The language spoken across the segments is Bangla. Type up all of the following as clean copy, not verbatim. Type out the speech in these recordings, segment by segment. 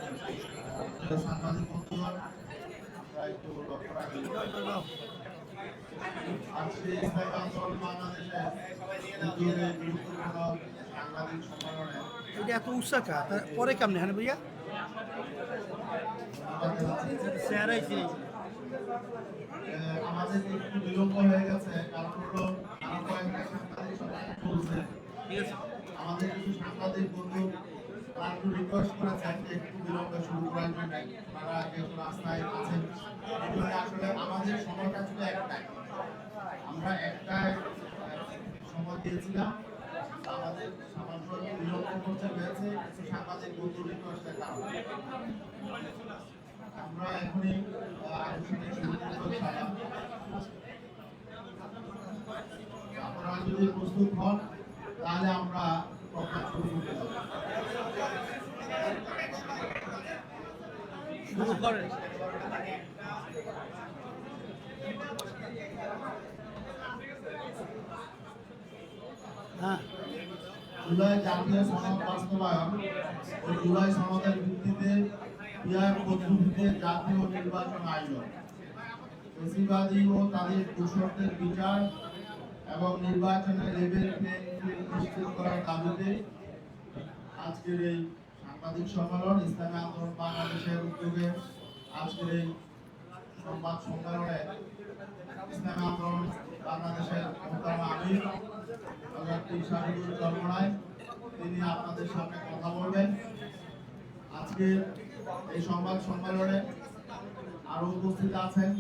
সাংবাদিক বন্ধুগণ, একটু লক্ষ্য রাখি আজকে ইসলামী আন্দোলন বাংলাদেশে দ্বিতীয় গুরুত্বপূর্ণ সাংবাদিক সম্মেলনে এটা এত উৎসাহ পরে কেমনে হ্যাঁ ভাইয়া আমাদের একটু বিলম্ব হয়ে গেছে, কারণ হলো আরো কয়েকটা সাংবাদিক সম্মেলন চলছে। আমাদের কিছু সাংবাদিক বন্ধু তারা একটু রিকোয়েস্ট করেছেন যে একটু বিলম্বে শুরু করার জন্য, তারা যেহেতু রাস্তায় আছেন। এই জন্য আসলে আমাদের সময়টা ছিল একটাই, আমরা একটাই সময় দিয়েছিলাম। আমাদের সামান্য বিলম্ব করতে হয়েছে কিছু সাংবাদিক বন্ধু রিকোয়েস্টের কারণে। আমরা এখনই আলোচনায় শুরু করতে চাই। আপনারা যদি প্রস্তুত হন তাহলে আমরা কথা শুরু করতে যাব। শুরু করেন। হ্যাঁ, জুলাই জাতীয় সনদ বাস্তবায়ন ও জুলাই সনদের ভিত্তিতে পিআর পদ্ধতিতে জাতীয় নির্বাচন আয়োজন, ফেসিবাদী ও তাদের দোষরদের বিচার এবং নির্বাচনের লেভেল প্লেইং ফিল্ড নিশ্চিত করার দাবিতে আজকের এই সাংবাদিক সম্মেলন। ইসলামী আন্দোলন বাংলাদেশের উদ্যোগে আজকের এই সংবাদ সম্মেলনে ইসলামী আন্দোলন বাংলাদেশের মোহতারাম আমির তিনি আপনাদের সামনে কথা বলবেন। আজকের এই সংবাদ সম্মেলনে আরো উপস্থিত আছেন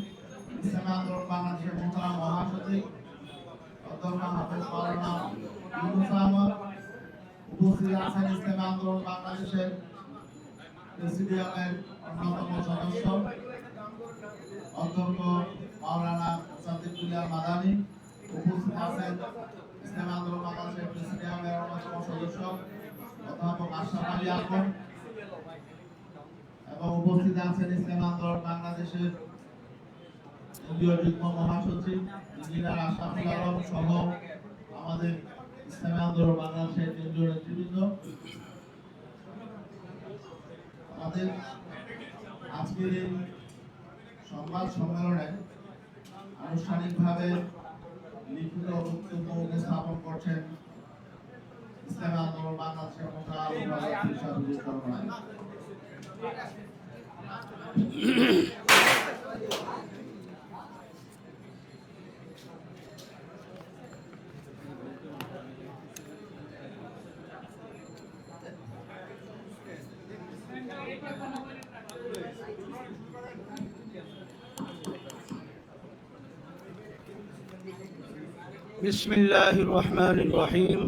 ইসলামী আন্দোলন বাংলাদেশের মোহতারাম মহাসচিব অধ্যক্ষ হাফেজ মাওলানা ইউনূস আহমদ, উপস্থিত আছেন ইসলামী আন্দোলন বাংলাদেশের প্রেসিডিয়ামের অন্যতম সদস্য অধ্যক্ষ মাওলানা সাদ্দিকুল্লাহ মাদানী, উপস্থিত আছেন ইসলামী আন্দোলন বাংলাদেশের প্রেসিডিয়ামের অন্যতম সদস্য অধ্যাপক আশরাফ আলী আকন, এবং উপস্থিত আছেন ইসলামী আন্দোলন বাংলাদেশের কেন্দ্রীয় যুগ্ম মহাসচিব ইঞ্জিনিয়ার আশরাফুল আলম সহ আমাদের ইসলামী আন্দোলন বাংলাদেশের কেন্দ্রীয় নেতৃবৃন্দ। আমাদের আজকের এই সংবাদ সম্মেলনে আনুষ্ঠানিকভাবে লিখিত বক্তব্য উপস্থাপন করছেন ইসলামী আন্দোলন বাংলাদেশের বিসমিল্লাহির রহমানির রহিম,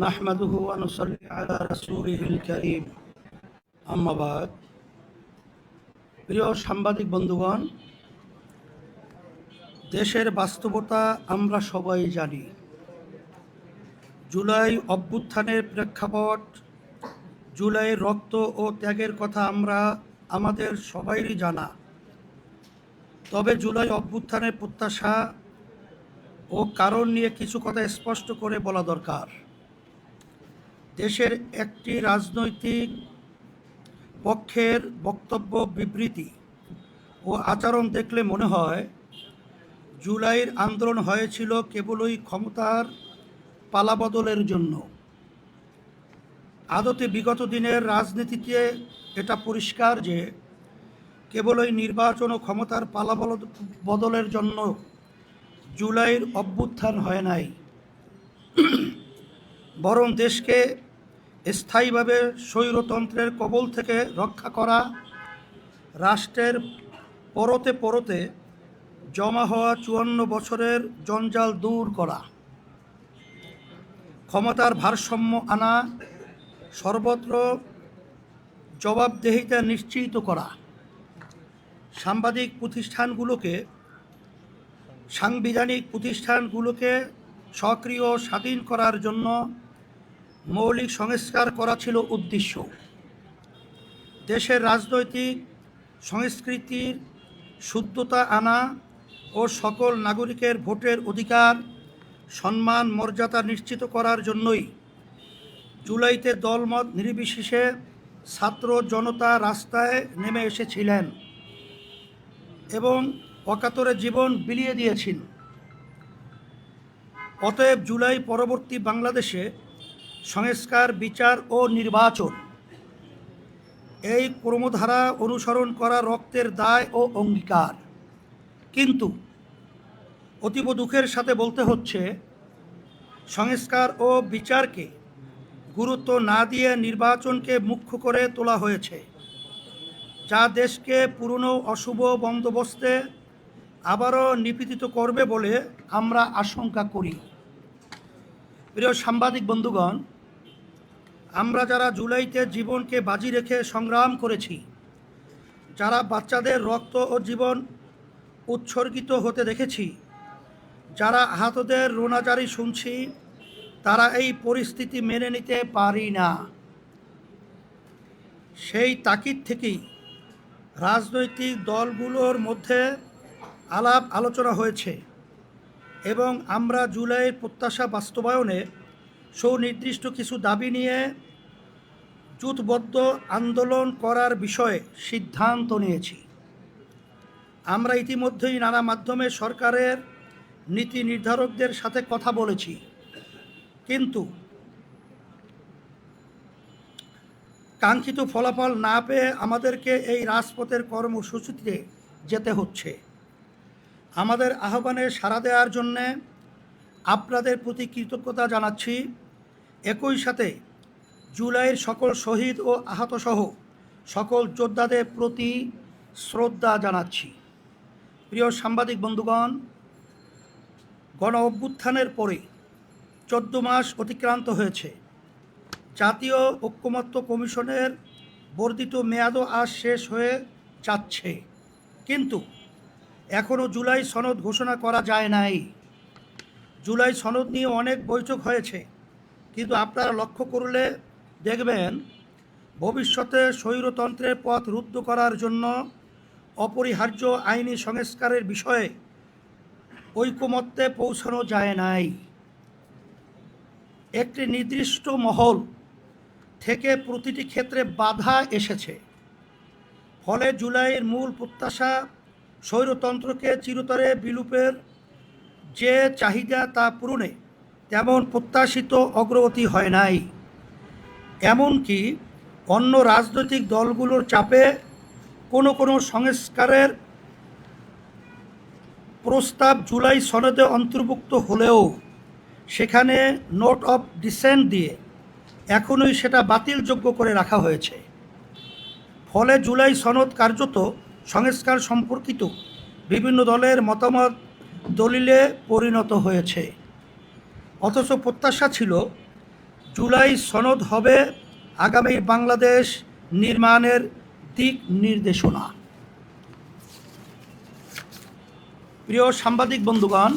নাহমাদুহু ওয়া নুসাল্লি আলা রাসূলিহিল কারীম, আম্মা বাদ। প্রিয় সাংবাদিক বন্ধুগণ, দেশের বাস্তবতা আমরা সবাই জানি। জুলাই অভ্যুত্থানের প্রেক্ষাপট, জুলাইয়ের রক্ত ও ত্যাগের কথা আমাদের সবাইরই জানা। তবে জুলাই অভ্যুত্থানের প্রত্যাশা ও কারণ নিয়ে কিছু কথা স্পষ্ট করে বলা দরকার। দেশের একটি রাজনৈতিক পক্ষের বক্তব্য, বিবৃতি ও আচরণ দেখলে মনে হয় জুলাইয়ের আন্দোলন হয়েছিল কেবলই ক্ষমতার পালাবদলের জন্য। আদতে বিগত দিনের রাজনীতিতে এটা পরিষ্কার যে কেবলই নির্বাচন ও ক্ষমতার পালাবদলের জন্য জুলাইয়ের অভ্যুত্থান হয় নাই, বরং দেশকে স্থায়ীভাবে স্বৈরতন্ত্রের কবল থেকে রক্ষা করা, রাষ্ট্রের পরতে পরতে জমা হওয়া ৫৪ বছরের জঞ্জাল দূর করা, ক্ষমতার ভারসাম্য আনা, সর্বত্র জবাবদিহিতা নিশ্চিত করা, সাংবিধানিক প্রতিষ্ঠানগুলোকে সক্রিয় ও স্বাধীন করার জন্য মৌলিক সংস্কার করা ছিল উদ্দেশ্য। দেশের রাজনৈতিক সংস্কৃতির শুদ্ধতা আনা ও সকল নাগরিকের ভোটের অধিকার, সম্মান, মর্যাদা নিশ্চিত করার জন্যই জুলাইতে দলমত নির্বিশেষে ছাত্র জনতা রাস্তায় নেমে এসেছিলেন এবং অকাতরে জীবন বিলিয়ে দিয়েছেন। অতএব জুলাই পরবর্তী বাংলাদেশে সংস্কার, বিচার ও নির্বাচন এই ক্রমধারা অনুসরণ করা রক্তের দায় ও অঙ্গীকার। কিন্তু অতীব দুঃখের সাথে বলতে হচ্ছে, সংস্কার ও বিচারকে গুরুত্ব না দিয়ে নির্বাচনকে মুখ্য করে তোলা হয়েছে, যা দেশকে পুরনো অশুভ বন্দোবস্তে আবারও নিপীড়িত করবে বলে আমরা আশঙ্কা করি। প্রিয় সাংবাদিক বন্ধুগণ, আমরা যারা জুলাইতে জীবনকে বাজি রেখে সংগ্রাম করেছি, যারা বাচ্চাদের রক্ত ও জীবন উৎসর্গিত হতে দেখেছি, যারা আহতদের রোনাজারি শুনছি, তারা এই পরিস্থিতি মেনে নিতে পারি না। সেই তাকিদ থেকেই রাজনৈতিক দলগুলোর মধ্যে আলাপ আলোচনা হয়েছে এবং আমরা জুলাইয়ের প্রত্যাশা বাস্তবায়নে সুনির্দিষ্ট কিছু দাবি নিয়ে জোটবদ্ধ আন্দোলন করার বিষয়ে সিদ্ধান্ত নিয়েছি। আমরা ইতিমধ্যেই নানা মাধ্যমে সরকারের নীতি নির্ধারকদের সাথে কথা বলেছি, কিন্তু কাঙ্ক্ষিত ফলাফল না পেয়ে আমাদেরকে এই রাজপথের কর্মসূচিতে যেতে হচ্ছে। আমাদের আহ্বানে সাড়া দেওয়ার জন্যে আপনাদের প্রতি কৃতজ্ঞতা জানাচ্ছি। একই সাথে জুলাইয়ের সকল শহীদ ও আহতসহ সকল যোদ্ধাদের প্রতি শ্রদ্ধা জানাচ্ছি। প্রিয় সাংবাদিক বন্ধুগণ, গণ অভ্যুত্থানের পরে 14 মাস অতিক্রান্ত হয়েছে। জাতীয় ঐকমত্য কমিশনের বর্ধিত মেয়াদও আজ শেষ হয়ে যাচ্ছে, কিন্তু এখনও জুলাই সনদ ঘোষণা করা যায় নাই। জুলাই সনদ নিয়ে অনেক বৈঠক হয়েছে, কিন্তু আপনারা লক্ষ্য করলে দেখবেন ভবিষ্যতে স্বৈরতন্ত্রের পথ রুদ্ধ করার জন্য অপরিহার্য আইনি সংস্কারের বিষয়ে ঐকমত্যে পৌঁছানো যায় নাই। একটি নির্দিষ্ট মহল থেকে প্রতিটি ক্ষেত্রে বাধা এসেছে। ফলে জুলাইয়ের মূল প্রত্যাশা স্বৈরতন্ত্রকে চিরতরে বিলুপের যে চাহিদা তা পূরণে তেমন প্রত্যাশিত অগ্রগতি হয় নাই। এমনকি অন্য রাজনৈতিক দলগুলোর চাপে কোনো সংস্কারের প্রস্তাব জুলাই সনদে অন্তর্ভুক্ত হলেও সেখানে নোট অফ ডিসেন্ট দিয়ে এখনই সেটা বাতিলযোগ্য করে রাখা হয়েছে। ফলে জুলাই সনদ কার্যত সংস্কার সম্পর্কিত বিভিন্ন দলের মতামত দলিলে পরিণত হয়েছে। অথচ প্রত্যাশা ছিল জুলাই সনদ হবে আগামী বাংলাদেশ নির্মাণের দিক নির্দেশনা। প্রিয় সাংবাদিক বন্ধুগণ,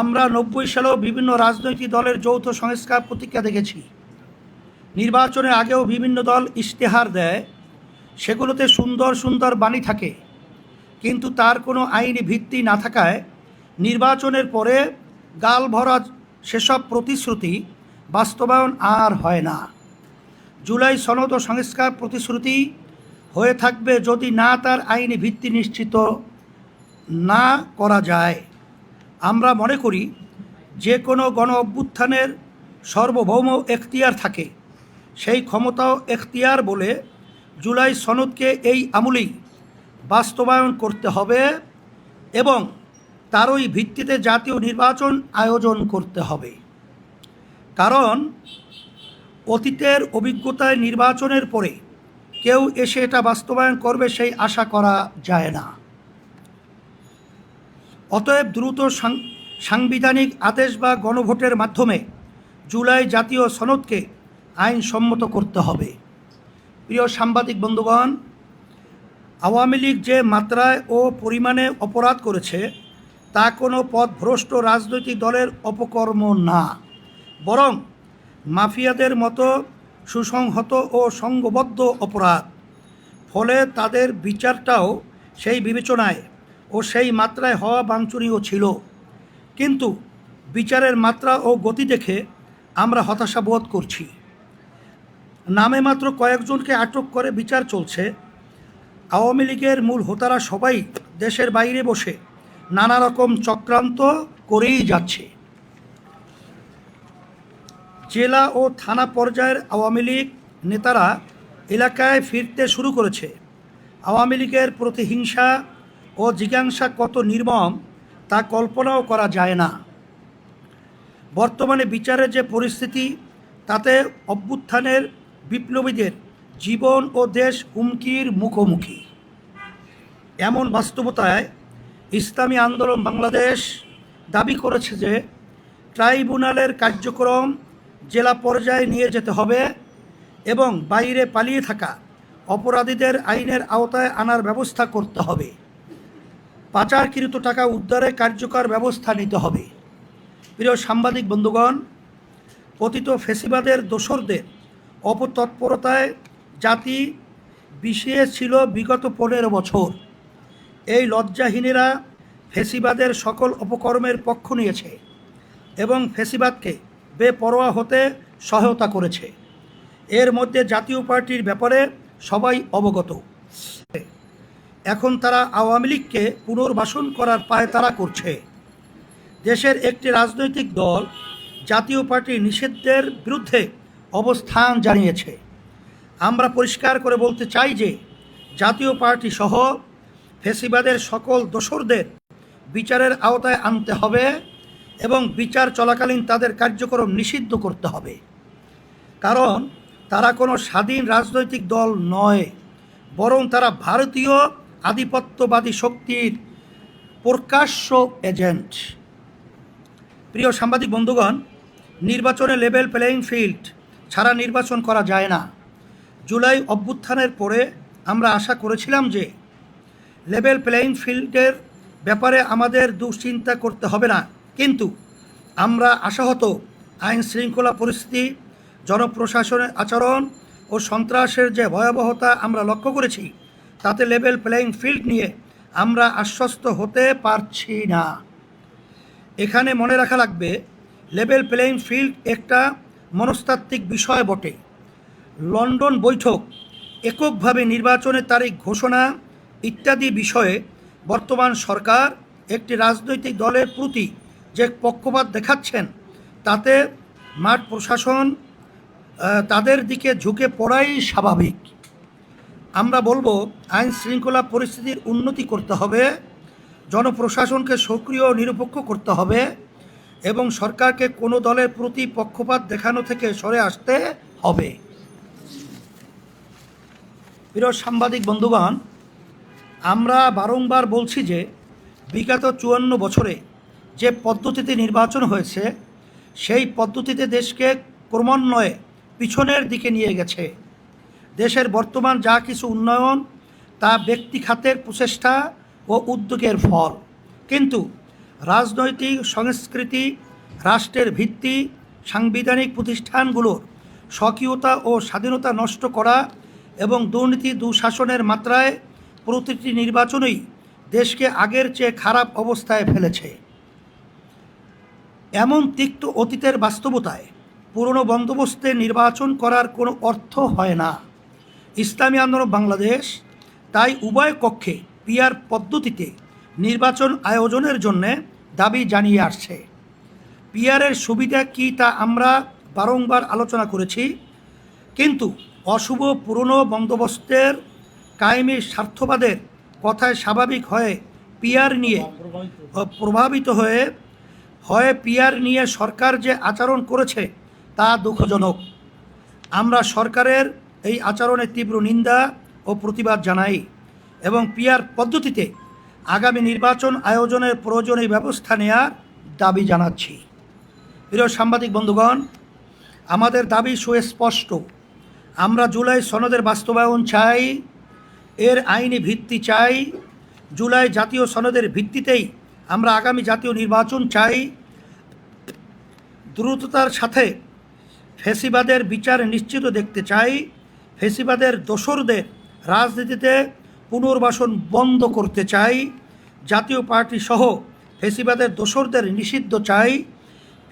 আমরা 90 সালেও বিভিন্ন রাজনৈতিক দলের যৌথ সংস্কার প্রতিক্রিয়া দেখেছি। নির্বাচনের আগেও বিভিন্ন দল ইশতেহার দেয়, সেগুলোতে সুন্দর সুন্দর বাণী থাকে, কিন্তু তার কোনো আইনি ভিত্তি না থাকায় নির্বাচনের পরে গাল ভরা সেসব প্রতিশ্রুতি বাস্তবায়ন আর হয় না। জুলাই সনদ ও সংস্কার প্রতিশ্রুতি হয়ে থাকবে যদি না তার আইনি ভিত্তি নিশ্চিত না করা যায়। আমরা মনে করি যে কোনো গণ অভ্যুত্থানের সার্বভৌম এখতিয়ার থাকে, সেই ক্ষমতাও এখতিয়ার বলে জুলাই সনদকে এই আমলেই বাস্তবায়ন করতে হবে এবং তারই ভিত্তিতে জাতীয় নির্বাচন আয়োজন করতে হবে। কারণ অতীতের অভিজ্ঞতায় নির্বাচনের পরে কেউ এসে এটা বাস্তবায়ন করবে সেই আশা করা যায় না। অতএব দ্রুত সাংবিধানিক আদেশ বা গণভোটের মাধ্যমে জুলাই জাতীয় সনদকে আইনসম্মত করতে হবে। প্রিয় সাংবাদিক বন্ধুগণ, আওয়ামী লীগ যে মাত্রায় ও পরিমাণে অপরাধ করেছে তা কোনো পথভ্রষ্ট রাজনৈতিক দলের অপকর্ম না, বরং মাফিয়াদের মতো সুসংহত ও সংঘবদ্ধ অপরাধ। ফলে তাদের বিচারটাও সেই বিবেচনায় ও সেই মাত্রায় হওয়া বাঞ্ছনীয় ছিল। কিন্তু বিচারের মাত্রা ও গতি দেখে আমরা হতাশা বোধ করছি। নামে মাত্র কয়েকজনকে আটক করে বিচার চলছে। আওয়ামী লীগের মূল হোতারা সবাই দেশের বাইরে বসে নানা রকম চক্রান্ত করেই যাচ্ছে। জেলা ও থানা পর্যায়ের আওয়ামী লীগ নেতারা এলাকায় ফিরতে শুরু করেছে। আওয়ামী লীগের প্রতিহিংসা ও জিজ্ঞাসা কত নির্মম তা কল্পনাও করা যায় না। বর্তমানে বিচারের যে পরিস্থিতি, তাতে অভ্যুত্থানের বিপ্লবীদের জীবন ও দেশ হুমকির মুখোমুখি। এমন বাস্তবতায় ইসলামী আন্দোলন বাংলাদেশ দাবি করেছে যে ট্রাইব্যুনালের কার্যক্রম জেলা পর্যায়ে নিয়ে যেতে হবে এবং বাইরে পালিয়ে থাকা অপরাধীদের আইনের আওতায় আনার ব্যবস্থা করতে হবে। পাচারকৃত টাকা উদ্ধারে কার্যকর ব্যবস্থা নিতে হবে। প্রিয় সাংবাদিক বন্ধুগণ, পতিত ফেসিবাদের দোসরদের অপতৎপরতায় জাতি বিষিয়ে ছিল বিগত 15 বছর। এই লজ্জাহীনেরা ফেসিবাদের সকল অপকর্মের পক্ষ নিয়েছে এবং ফেসিবাদকে বেপরোয়া হতে সহায়তা করেছে। এর মধ্যে জাতীয় পার্টির ব্যাপারে সবাই অবগত। এখন তারা আওয়ামী লীগকে পুনর্বাসন করার পায়তারা করছে। দেশের একটি রাজনৈতিক দল জাতীয় পার্টির নিষিদ্ধের বিরুদ্ধে অবস্থান জানিয়েছে। আমরা পরিষ্কার করে বলতে চাই যে জাতীয় পার্টি সহ ফেসিবাদের সকল দোসরদের বিচারের আওতায় আনতে হবে এবং বিচার চলাকালীন তাদের কার্যক্রম নিষিদ্ধ করতে হবে। কারণ তারা কোনো স্বাধীন রাজনৈতিক দল নয়, বরং তারা ভারতীয় আধিপত্যবাদী শক্তির প্রকাশ্য এজেন্ট। প্রিয় সাংবাদিক বন্ধুগণ, নির্বাচনে লেভেল প্লেয়িং ফিল্ড ছাড়া নির্বাচন করা যায় না। জুলাই অভ্যুত্থানের পরে আমরা আশা করেছিলাম যে লেভেল প্লেয়িং ফিল্ডের ব্যাপারে আমাদের দুশ্চিন্তা করতে হবে না, কিন্তু আমরা আশাহত আইন শৃঙ্খলা পরিস্থিতি, জনপ্রশাসনের আচরণ ও সন্ত্রাসের যে ভয়াবহতা আমরা লক্ষ্য করেছি, তাতে লেভেল প্লেয়িং ফিল্ড নিয়ে আমরা আশ্বস্ত হতে পারছি না। এখানে মনে রাখা লাগবে, লেভেল প্লেয়িং ফিল্ড একটা মনস্তাত্ত্বিক বিষয় বটে। লন্ডন বৈঠক, এককভাবে নির্বাচনের তারিখ ঘোষণা ইত্যাদি বিষয়ে বর্তমান সরকার একটি রাজনৈতিক দলের প্রতি যে পক্ষপাত দেখাচ্ছেন, তাতে মাঠ প্রশাসন তাদের দিকে ঝুঁকে পড়াই স্বাভাবিক। আমরা বলবো, আইন শৃঙ্খলা পরিস্থিতির উন্নতি করতে হবে, জনপ্রশাসনকে সক্রিয় ও নিরপেক্ষ করতে হবে এবং সরকারকে কোনো দলের প্রতি পক্ষপাত দেখানো থেকে সরে আসতে হবে। প্রিয় সাংবাদিক বন্ধুগণ, আমরা বারংবার বলছি যে বিগত 54 বছরে যে পদ্ধতিতে নির্বাচন হয়েছে, সেই পদ্ধতিতে দেশকে ক্রমান্বয়ে পিছনের দিকে নিয়ে গেছে। দেশের বর্তমান যা কিছু উন্নয়ন, তা ব্যক্তি খাতের প্রচেষ্টা ও উদ্যোগের ফল, কিন্তু রাজনৈতিক সংস্কৃতি, রাষ্ট্রের ভিত্তি, সাংবিধানিক প্রতিষ্ঠানগুলোর স্বকীয়তা ও স্বাধীনতা নষ্ট করা এবং দুর্নীতি দুঃশাসনের মাত্রায় প্রতিটি নির্বাচনই দেশকে আগের চেয়ে খারাপ অবস্থায় ফেলেছে। এমন তিক্ত অতীতের বাস্তবতায় পুরনো বন্দোবস্তে নির্বাচন করার কোনো অর্থ হয় না। ইসলামী আন্দোলন বাংলাদেশ তাই উভয় কক্ষে পিআর পদ্ধতিতে নির্বাচন আয়োজনের জন্যে দাবি জানিয়ে আসছে। পিআরের সুবিধা কী তা আমরা বারংবার আলোচনা করেছি, কিন্তু অশুভ পুরনো বন্দোবস্তের কায়েমি স্বার্থবাদের কথায় স্বাভাবিক হয়ে পিআর নিয়ে প্রভাবিত হয়ে পিআর নিয়ে সরকার যে আচরণ করেছে তা দুঃখজনক। আমরা সরকারের এই আচরণের তীব্র নিন্দা ও প্রতিবাদ জানাই এবং পিআর পদ্ধতিতে আগামী নির্বাচন আয়োজনের প্রয়োজনীয় ব্যবস্থা নেওয়ার দাবি জানাচ্ছি। প্রিয় সাংবাদিক বন্ধুগণ, আমাদের দাবি সুস্পষ্ট। আমরা জুলাই সনদের বাস্তবায়ন চাই, এর আইনি ভিত্তি চাই। জুলাই জাতীয় সনদের ভিত্তিতেই আমরা আগামী জাতীয় নির্বাচন চাই। দ্রুততার সাথে ফেসিবাদের বিচার নিশ্চিত দেখতে চাই। ফেসিবাদের দোসরদের রাজনীতিতে পুনর্বাসন বন্ধ করতে চাই। জাতীয় পার্টি সহ ফেসিবাদের দোসরদের নিষিদ্ধ চাই।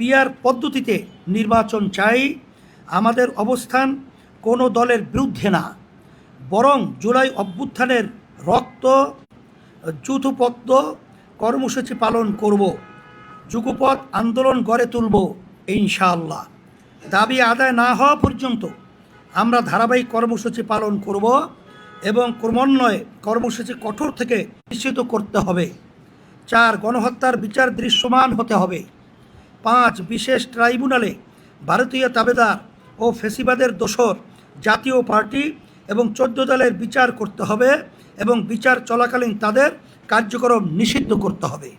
পিআর পদ্ধতিতে নির্বাচন চাই। আমাদের অবস্থান কোনো দলের বিরুদ্ধে না, বরং জুলাই অভ্যুত্থানের রক্ত যুথপদ্ধ কর্মসূচি পালন করব, যুগপৎ আন্দোলন গড়ে তুলব ইনশাআল্লাহ। দাবি আদায় না হওয়া পর্যন্ত আমরা ধারাবাহিক কর্মসূচি পালন করব এবং ক্রমান্বয়ে কর্মসূচি কঠোর থেকে নিশ্চিত করতে হবে। 4. গণহত্যার বিচার দৃশ্যমান হতে হবে। 5. বিশেষ ট্রাইব্যুনালে ভারতীয় তাবেদার ও ফেসিবাদের দোসর জাতীয় পার্টি এবং 14 দলের বিচার করতে হবে এবং বিচার চলাকালীন তাদের কার্যক্রম নিষিদ্ধ করতে হবে।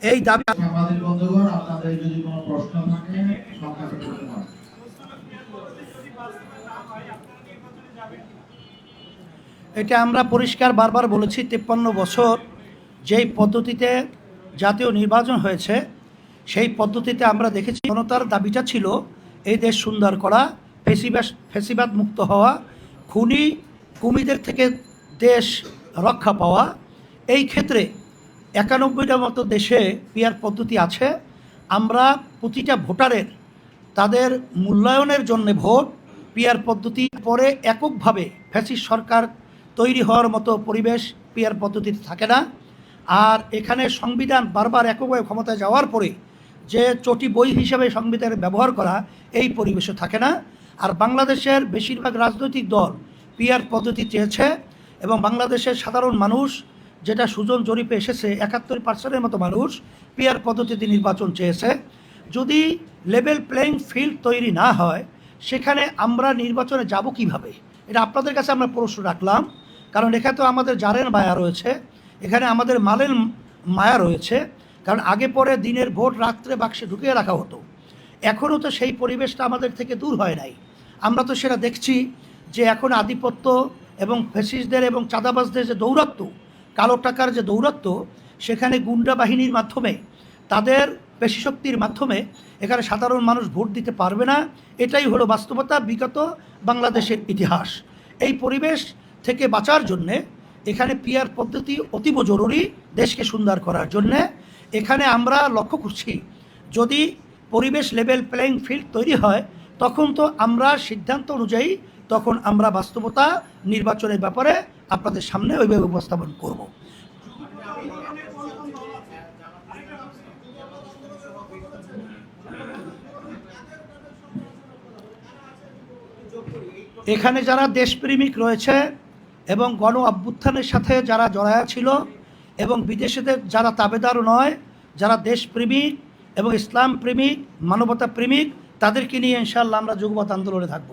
এই দাবি সাংবাদিক বন্ধুগণ, আপনাদের যদি কোনো প্রশ্ন থাকে সংক্ষেপে করতে পারেন। এটা আমরা পরিষ্কার বারবার বলেছি, 53 বছর যেই পদ্ধতিতে জাতীয় নির্বাচন হয়েছে সেই পদ্ধতিতে আমরা দেখেছি জনতার দাবিটা ছিল এই দেশ সুন্দর করা, ফেসিবাদ মুক্ত হওয়া, খুনি কুমিদের থেকে দেশ রক্ষা পাওয়া। এই ক্ষেত্রে 91টা মতো দেশে পিআর পদ্ধতি আছে। আমরা প্রতিটা ভোটারের তাদের মূল্যায়নের জন্য ভোট পিআর পদ্ধতি পরে এককভাবে ফ্যাসিস্ট সরকার তৈরি হওয়ার মতো পরিবেশ পিআর পদ্ধতিতে থাকে না। আর এখানে সংবিধান বারবার এককভাবে ক্ষমতায় যাওয়ার পরে যে চটি বই হিসাবে সংবিধানের ব্যবহার করা, এই পরিবেশে থাকে না। আর বাংলাদেশের বেশিরভাগ রাজনৈতিক দল পিআর পদ্ধতি চেয়েছে এবং বাংলাদেশের সাধারণ মানুষ, যেটা সুজন জরিপে এসেছে, 71% মতো মানুষ পিআর পদ্ধতিতে নির্বাচন চেয়েছে। যদি লেভেল প্লেইং ফিল্ড তৈরি না হয়, সেখানে আমরা নির্বাচনে যাব কিভাবে? এটা আপনাদের কাছে আমরা প্রশ্ন রাখলাম, কারণ এখানে তো আমাদের জানের মায়া রয়েছে, এখানে আমাদের মালের মায়া রয়েছে। কারণ আগে পরে দিনের ভোট রাত্রে বাক্সে ঢুকিয়ে রাখা হতো, এখনও তো সেই পরিবেশটা আমাদের থেকে দূর হয় নাই। আমরা তো সেটা দেখছি যে এখন আধিপত্য এবং ফ্যাসিস্টদের এবং চাঁদাবাজদের যে দৌরাত্ম্য, কালো টাকার যে দৌরাত্ম্য, সেখানে গুন্ডা বাহিনীর মাধ্যমে, তাদের পেশিশক্তির মাধ্যমে এখানে সাধারণ মানুষ ভোট দিতে পারবে না। এটাই হলো বাস্তবতা, বিগত বাংলাদেশের ইতিহাস। এই পরিবেশ থেকে বাঁচার জন্যে এখানে পিআর পদ্ধতি অতীব জরুরি দেশকে সুন্দর করার জন্যে। এখানে আমরা লক্ষ্য করছি যদি পরিবেশ লেভেল প্লেইং ফিল্ড তৈরি হয়, তখন তো আমরা সিদ্ধান্ত অনুযায়ী তখন আমরা বাস্তবতা নির্বাচনের ব্যাপারে আপনাদের সামনে ওইভাবে উপস্থাপন করব। এখানে যারা দেশপ্রেমিক রয়েছে এবং গণ অভ্যুত্থানের সাথে যারা জড়ায়া ছিল এবং বিদেশিদের যারা তাবেদার নয়, যারা দেশপ্রেমিক এবং ইসলাম প্রেমিক, মানবতা প্রেমিক, তাদেরকে নিয়ে ইনশাআল্লাহ আমরা যুগপৎ আন্দোলনে থাকব।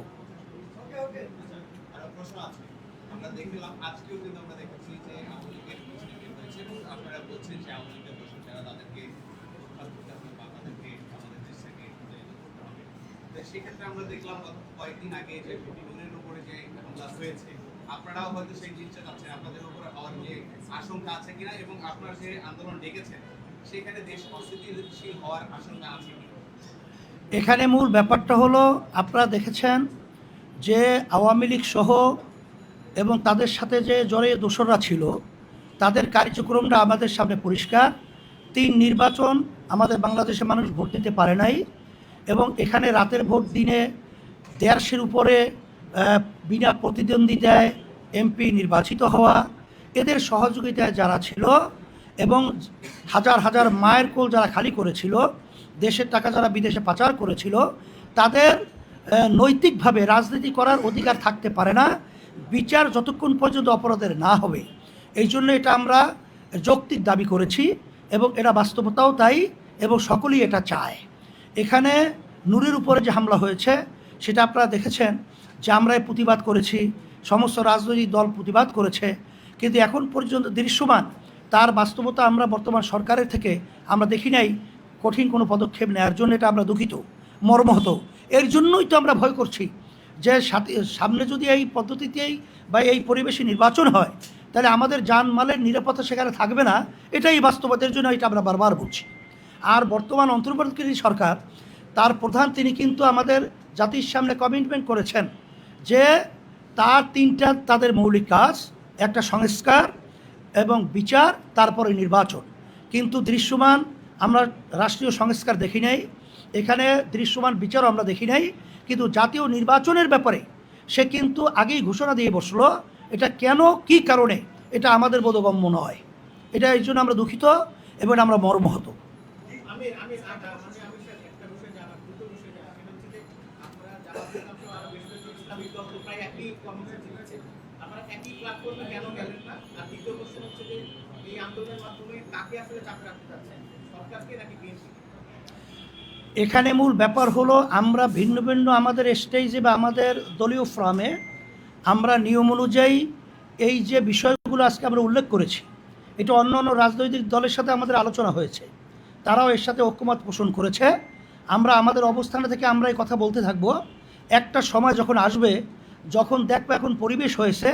সেক্ষেত্রে আমরা দেখলাম কয়েকদিন আগে যে লোনের উপরে যে হামলা হয়েছে, আপনারাও হয়তো সেই জিনিসটা চাচ্ছেন, আপনাদের উপরে হওয়ার যে আশঙ্কা আছে কিনা, এবং আপনারা যে আন্দোলন ডেকেছেন সেখানে দেশ অস্থিতিশীল হওয়ার আশঙ্কা আছে কিনা? এখানে মূল ব্যাপারটা হলো, আপনারা দেখেছেন যে আওয়ামী লীগ সহ এবং তাদের সাথে যে জড়িয়ে দোসররা ছিল, তাদের কার্যক্রমটা আমাদের সামনে পরিষ্কার। 3 নির্বাচন আমাদের বাংলাদেশের মানুষ ভোট দিতে পারে নাই এবং এখানে রাতের ভোট দিনে 150-এর উপরে বিনা প্রতিদ্বন্দ্বিতায় এমপি নির্বাচিত হওয়া, এদের সহযোগিতায় যারা ছিল এবং হাজার হাজার মায়ের কোল যারা খালি করেছিল, দেশের টাকা যারা বিদেশে পাচার করেছিল, তাদের নৈতিকভাবে রাজনীতি করার অধিকার থাকতে পারে না, বিচার যতক্ষণ পর্যন্ত অপরাধের না হবে। এই জন্য এটা আমরা যৌক্তিক দাবি করেছি এবং এটা বাস্তবতাও তাই এবং সকলেই এটা চায়। এখানে নূরের উপরে যে হামলা হয়েছে সেটা আপনারা দেখেছেন যে আমরাই প্রতিবাদ করেছি, সমস্ত রাজনৈতিক দল প্রতিবাদ করেছে, কিন্তু এখন পর্যন্ত দৃশ্যমান তার বাস্তবতা আমরা বর্তমান সরকারের থেকে আমরা দেখি নাই কঠিন কোনো পদক্ষেপ নেওয়ার জন্য। এটা আমরা দুঃখিত, মর্মাহত। এর জন্যই তো আমরা ভয় করছি যে সামনে যদি এই পদ্ধতিতেই বা এই পরিবেশে নির্বাচন হয়, তাহলে আমাদের জানমালের নিরাপত্তা সেখানে থাকবে না। এটাই বাস্তবতার জন্য এটা আমরা বারবার বলছি। আর বর্তমান অন্তর্বর্তীকালীন সরকার, তার প্রধান তিনি কিন্তু আমাদের জাতির সামনে কমিটমেন্ট করেছেন যে তার 3টা তাদের মৌলিক কাজ, একটা সংস্কার এবং বিচার, তারপরে নির্বাচন। কিন্তু দৃশ্যমান আমরা রাষ্ট্রীয় সংস্কার দেখি নাই, এখানে দৃশ্যমান বিচারও আমরা দেখি নাই, কিন্তু জাতীয় নির্বাচনের ব্যাপারে সে কিন্তু আগেই ঘোষণা দিয়ে বসলো। এটা কেন, কি কারণে, এটা আমাদের বোধগম্য নয়। এটা এই জন্য আমরা দুঃখিত এবং আমরা মর্মাহত। আমি আমি আমি স্যার একটা বিষয় জানার দুটো বিষয় জানার, সেটা হচ্ছে যে আপনারা যারা আর বেশ কিছু ইসলামিক দল তো প্রায় একই কর্মসূচি আছে, আপনারা একই প্ল্যাটফর্মে কেন গেলেন না? আর দ্বিতীয় প্রশ্ন হচ্ছে যে এই আন্দোলনের মাধ্যমে কাকে আসলে চাপে রাখতে চাচ্ছেন, সরকারকে নাকি বিএনপি? এখানে মূল ব্যাপার হলো আমরা ভিন্ন ভিন্ন আমাদের স্টেজে বা আমাদের দলীয় ফোরামে আমরা নিয়ম অনুযায়ী এই যে বিষয়গুলো আজকে আমরা উল্লেখ করেছি, এটা অন্য অন্য রাজনৈতিক দলের সাথে আমাদের আলোচনা হয়েছে, তারাও এর সাথে ঐক্যমত পোষণ করেছে। আমরা আমাদের অবস্থান থেকে আমরা এই কথা বলতে থাকব। একটা সময় যখন আসবে, যখন দেখবো এখন পরিবেশ হয়েছে,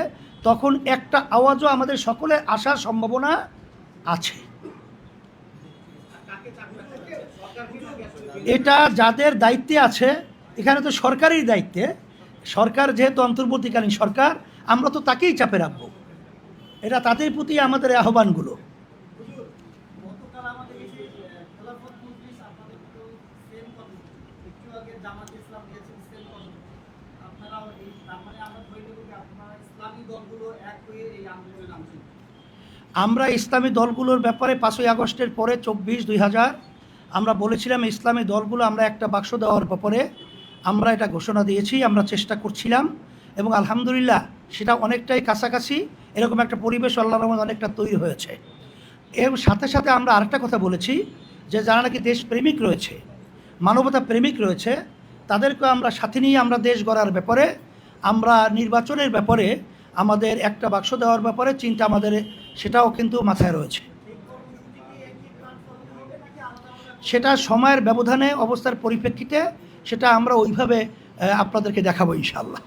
তখন একটা আওয়াজও আমাদের সকলের আসার সম্ভাবনা আছে। কাকে চাপে রাখতে চাচ্ছেন, সরকারকে নাকি আসলে এটা যাদের দায়িত্বে আছে, এখানে তো সরকারের দায়িত্বে, সরকার যেহেতু অন্তর্বর্তীকালীন সরকার, আমরা তো তাকেই চাপে রাখবো। এটা তাদের প্রতি আমাদের আহ্বানগুলো। গতকাল আমাদের এসে খেলাফত মজলিস আপনাদের তো সেম কথা, একটু আগে জামাত ইসলাম দিয়েছেন সেম কথা, আপনারাও এই তার মানে আমরা ধরে নেব যে আপনারা ইসলামী দলগুলো এক হয়ে এই আন্দোলনে নামছেন। আমরা ইসলামী দলগুলোর ব্যাপারে 5ই আগস্টের পরে 24/2000 আমরা বলেছিলাম ইসলামী দলগুলো আমরা একটা বাক্স দেওয়ার ব্যাপারে আমরা এটা ঘোষণা দিয়েছি, আমরা চেষ্টা করছিলাম এবং আলহামদুলিল্লাহ সেটা অনেকটাই কাছাকাছি, এরকম একটা পরিবেশ আল্লাহর রহমতে অনেকটা তৈরি হয়েছে। এর সাথে সাথে আমরা আরেকটা কথা বলেছি যে যারা নাকি দেশপ্রেমিক রয়েছে, মানবতা প্রেমিক রয়েছে, তাদেরকে আমরা সাথে নিয়ে আমরা দেশ গড়ার ব্যাপারে, আমরা নির্বাচনের ব্যাপারে আমাদের একটা বাক্স দেওয়ার ব্যাপারে চিন্তা আমাদের সেটাও কিন্তু মাথায় রয়েছে। সেটা সময়ের ব্যবধানে অবস্থার পরিপ্রেক্ষিতে সেটা আমরা ওইভাবে আপনাদেরকে দেখাবো ইনশাআল্লাহ।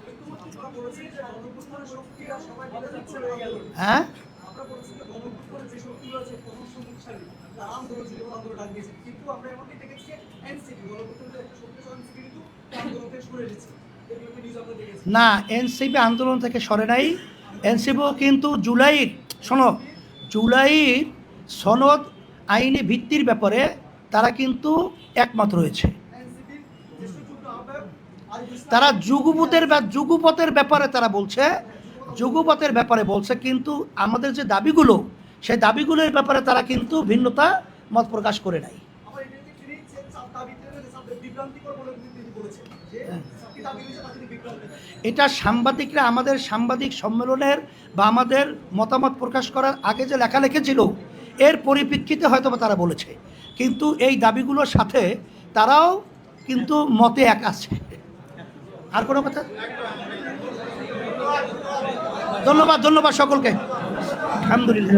হ্যাঁ, না, এনসিপি আন্দোলন থেকে সরে নাই। এনসিপিও কিন্তু জুলাইয়ের সনদ আইনি ভিত্তির ব্যাপারে তারা কিন্তু একমত রয়েছে। তারা যুগপথের ব্যাপারে তারা বলছে, যুগপথের ব্যাপারে বলছে, কিন্তু আমাদের যে দাবিগুলো, সেই দাবিগুলোর ব্যাপারে তারা কিন্তু ভিন্নতা মত প্রকাশ করে নাই। এটা সাংবাদিকরা আমাদের সাংবাদিক সম্মেলনের বা আমাদের মতামত প্রকাশ করার আগে যে লেখালেখি ছিল, এর পরিপ্রেক্ষিতে হয়তো তারা বলেছে, কিন্তু এই দাবিগুলোর সাথে তারাও কিন্তু মতে এক আছে। আর কোনো কথা? ধন্যবাদ সকলকে, আলহামদুলিল্লাহ।